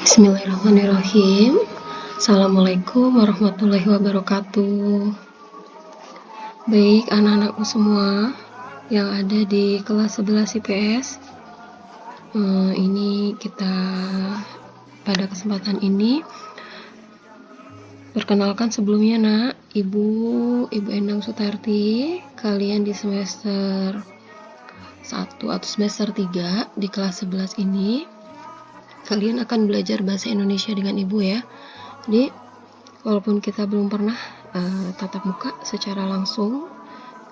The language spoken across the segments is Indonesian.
Bismillahirrahmanirrahim. Assalamualaikum warahmatullahi wabarakatuh. Baik anak-anakku semua yang ada di kelas 11 IPS, ini kita pada kesempatan ini perkenalkan sebelumnya nak, Ibu Endang Sutarti. Kalian di semester 1 atau semester 3 di kelas 11 ini kalian akan belajar bahasa Indonesia dengan Ibu ya. Jadi walaupun kita belum pernah tatap muka secara langsung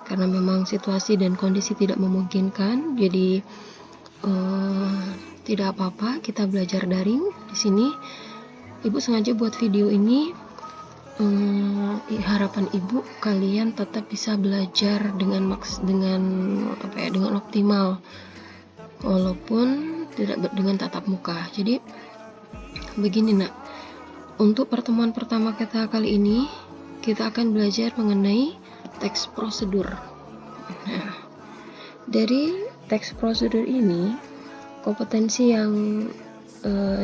karena memang situasi dan kondisi tidak memungkinkan, jadi tidak apa-apa, kita belajar daring di sini. Ibu sengaja buat video ini, harapan Ibu kalian tetap bisa belajar dengan optimal walaupun tidak dengan tatap muka. Jadi begini nak, untuk pertemuan pertama kita kali ini kita akan belajar mengenai teks prosedur. Nah, dari teks prosedur ini kompetensi yang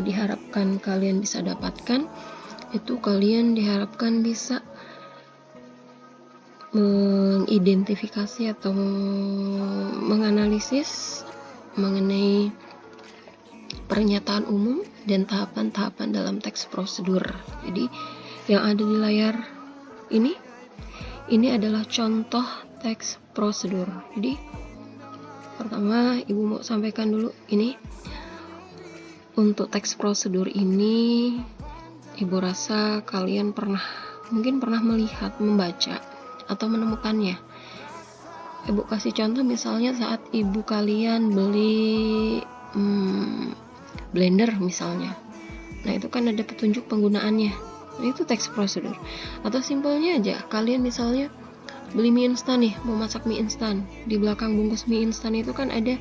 diharapkan kalian bisa dapatkan itu kalian diharapkan bisa mengidentifikasi atau menganalisis mengenai pernyataan umum dan tahapan-tahapan dalam teks prosedur. Jadi yang ada di layar ini adalah contoh teks prosedur. Jadi pertama Ibu mau sampaikan dulu ini, untuk teks prosedur ini Ibu rasa kalian mungkin pernah melihat, membaca atau menemukannya. Ibu kasih contoh misalnya saat Ibu kalian beli blender misalnya. Nah itu kan ada petunjuk penggunaannya. Nah, itu teks prosedur. Atau simpelnya aja, kalian misalnya beli mie instan nih, mau masak mie instan. Di belakang bungkus mie instan itu kan ada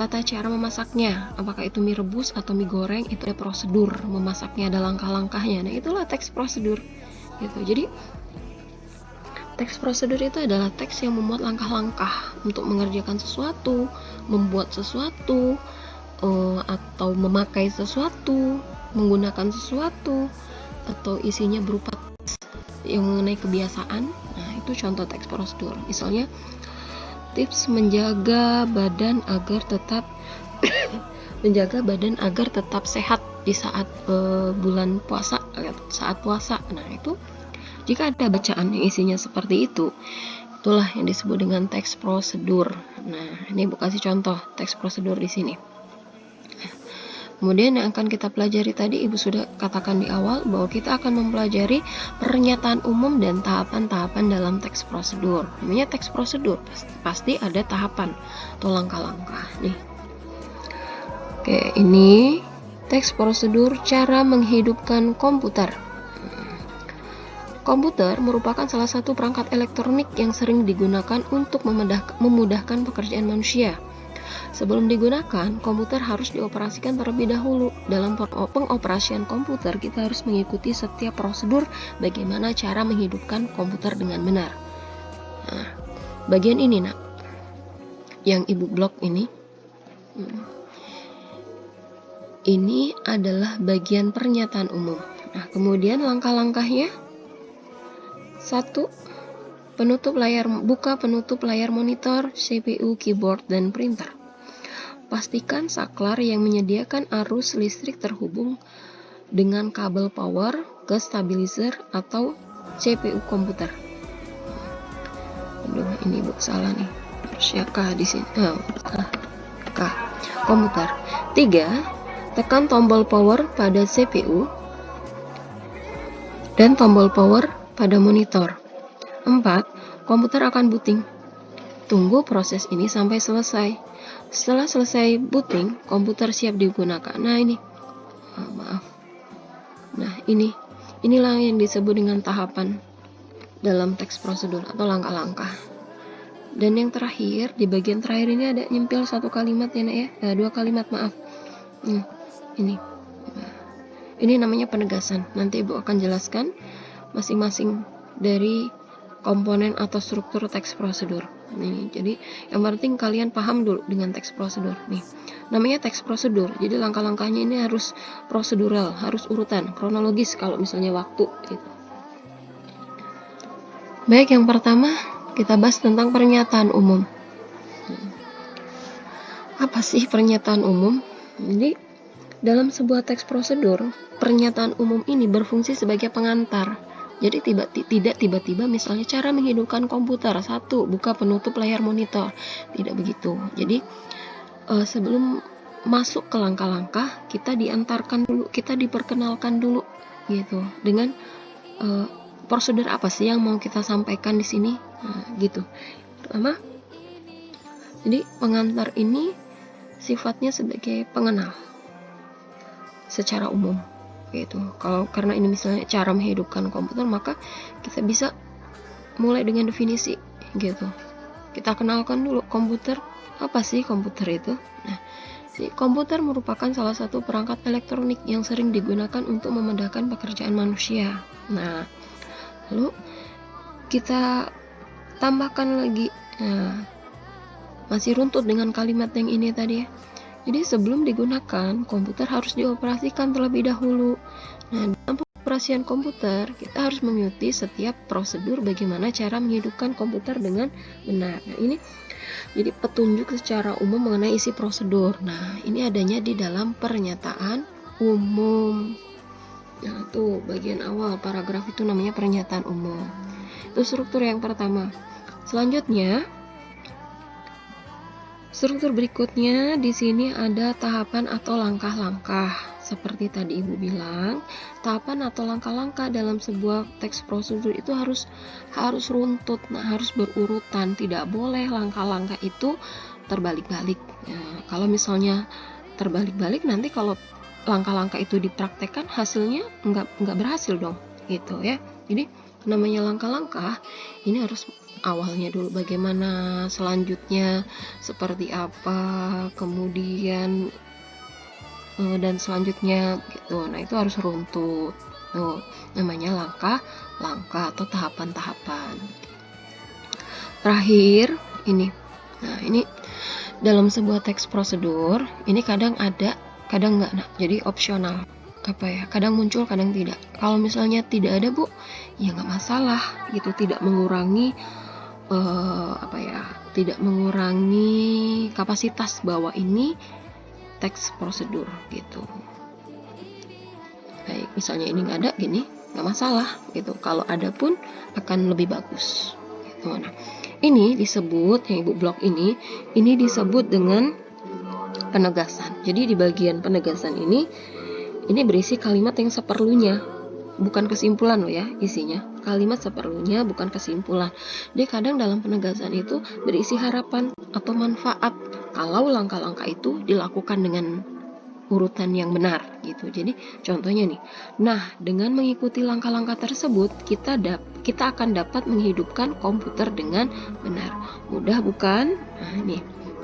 tata cara memasaknya. Apakah itu mie rebus atau mie goreng, itu ada prosedur memasaknya, ada langkah-langkahnya. Nah itulah teks prosedur. Gitu. Jadi teks prosedur itu adalah teks yang memuat langkah-langkah untuk mengerjakan sesuatu, membuat sesuatu, atau memakai sesuatu, menggunakan sesuatu, atau isinya berupa yang mengenai kebiasaan. Nah itu contoh teks prosedur. Misalnya tips menjaga badan agar tetap sehat di saat bulan puasa, saat puasa. Nah itu jika ada bacaan yang isinya seperti itu, itulah yang disebut dengan teks prosedur. Nah ini Ibu kasih contoh teks prosedur di sini. Kemudian yang akan kita pelajari tadi Ibu sudah katakan di awal bahwa kita akan mempelajari pernyataan umum dan tahapan-tahapan dalam teks prosedur. Namanya teks prosedur, pasti ada tahapan atau langkah-langkah nih. Oke, ini teks prosedur cara menghidupkan komputer. Komputer merupakan salah satu perangkat elektronik yang sering digunakan untuk memudahkan pekerjaan manusia. Sebelum digunakan, komputer harus dioperasikan terlebih dahulu. Dalam pengoperasian komputer, kita harus mengikuti setiap prosedur bagaimana cara menghidupkan komputer dengan benar. Nah, bagian ini nak, yang Ibu blok ini adalah bagian pernyataan umum. Nah, kemudian langkah-langkahnya: 1. Buka penutup layar monitor, CPU, keyboard, dan printer. Pastikan saklar yang menyediakan arus listrik terhubung dengan kabel power ke stabilizer atau CPU komputer. Aduh, ini Bu salah nih. Harusnya K di sini. K. Komputer. 3. Tekan tombol power pada CPU dan tombol power pada monitor. 4. Komputer akan booting. Tunggu proses ini sampai selesai. Setelah selesai booting, komputer siap digunakan. Nah ini, Nah inilah yang disebut dengan tahapan dalam teks prosedur atau langkah-langkah. Dan yang terakhir, di bagian terakhir ini ada nyempil satu kalimat ya nak ya, dua kalimat maaf. Ini namanya penegasan. Nanti Ibu akan jelaskan masing-masing dari komponen atau struktur teks prosedur. Nih, jadi yang penting kalian paham dulu dengan teks prosedur. Nih, namanya teks prosedur. Jadi langkah-langkahnya ini harus prosedural, harus urutan, kronologis kalau misalnya waktu gitu. Baik, yang pertama kita bahas tentang pernyataan umum. Apa sih pernyataan umum? Jadi dalam sebuah teks prosedur, pernyataan umum ini berfungsi sebagai pengantar. Jadi tidak tiba-tiba misalnya cara menghidupkan komputer, 1, buka penutup layar monitor. Tidak begitu. Jadi sebelum masuk ke langkah-langkah, kita diantarkan dulu, kita diperkenalkan dulu gitu dengan prosedur apa sih yang mau kita sampaikan di sini, gitu. Pertama, jadi pengantar ini sifatnya sebagai pengenal secara umum gitu. Karena ini misalnya cara menghidupkan komputer, maka kita bisa mulai dengan definisi gitu. Kita kenalkan dulu komputer, apa sih komputer itu? Nah, komputer merupakan salah satu perangkat elektronik yang sering digunakan untuk memudahkan pekerjaan manusia. Nah, lalu kita tambahkan lagi, masih runtut dengan kalimat yang ini tadi ya. Jadi sebelum digunakan, komputer harus dioperasikan terlebih dahulu. Nah, dalam pengoperasian komputer, kita harus mengikuti setiap prosedur bagaimana cara menghidupkan komputer dengan benar. Nah, ini jadi petunjuk secara umum mengenai isi prosedur. Nah, ini adanya di dalam pernyataan umum. Nah, tuh bagian awal paragraf itu namanya pernyataan umum. Itu struktur yang pertama. Selanjutnya, struktur berikutnya di sini ada tahapan atau langkah-langkah. Seperti tadi Ibu bilang, tahapan atau langkah-langkah dalam sebuah teks prosedur itu harus runtut, harus berurutan. Tidak boleh langkah-langkah itu terbalik-balik. Nah, kalau misalnya terbalik-balik, nanti kalau langkah-langkah itu dipraktekkan hasilnya nggak berhasil dong, gitu ya. Jadi namanya langkah-langkah ini harus awalnya dulu bagaimana, selanjutnya seperti apa, kemudian dan selanjutnya gitu. Nah, itu harus runtut. Tuh, namanya langkah-langkah atau tahapan-tahapan. Terakhir ini. Nah, ini dalam sebuah teks prosedur ini kadang ada, kadang enggak. Nah, jadi opsional. Kadang muncul, kadang tidak. Kalau misalnya tidak ada, Bu, ya nggak masalah gitu, tidak mengurangi tidak mengurangi kapasitas bahwa ini teks prosedur gitu. Baik, misalnya ini nggak ada, gini nggak masalah gitu. Kalau ada pun akan lebih bagus gitu. Nah, ini disebut, yang Ibu blok ini disebut dengan penegasan. Jadi di bagian penegasan ini berisi kalimat yang seperlunya, bukan kesimpulan loh ya isinya. Kalimat seperlunya, bukan kesimpulan. Dia kadang dalam penegasan itu berisi harapan atau manfaat kalau langkah-langkah itu dilakukan dengan urutan yang benar gitu. Jadi contohnya nih, nah dengan mengikuti langkah-langkah tersebut kita akan dapat menghidupkan komputer dengan benar. Mudah bukan? Nah,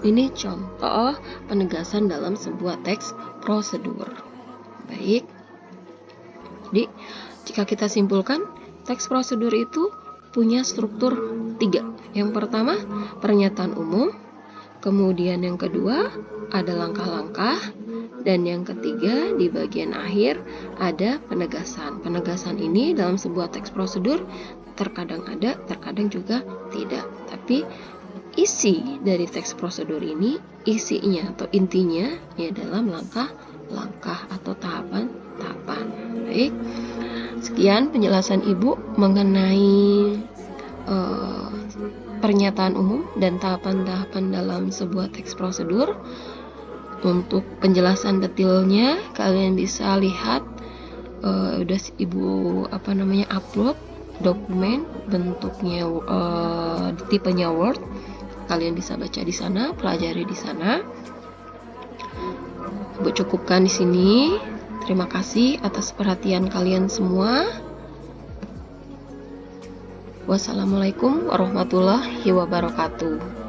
ini contoh penegasan dalam sebuah teks prosedur. Baik. Jadi jika kita simpulkan, teks prosedur itu punya struktur 3. Yang pertama, pernyataan umum. Kemudian yang kedua, ada langkah-langkah. Dan yang ketiga, di bagian akhir ada penegasan. Penegasan ini dalam sebuah teks prosedur terkadang ada, terkadang juga tidak. Tapi isi dari teks prosedur ini, isinya atau intinya ya dalam langkah-langkah atau tahapan-tahapan. Baik. Sekian penjelasan Ibu mengenai pernyataan umum dan tahapan-tahapan dalam sebuah teks prosedur. Untuk penjelasan detailnya kalian bisa lihat udah Ibu upload dokumen bentuknya tipenya Word. Kalian bisa baca di sana, pelajari di sana. Ibu cukupkan di sini. Terima kasih atas perhatian kalian semua. Wassalamualaikum warahmatullahi wabarakatuh.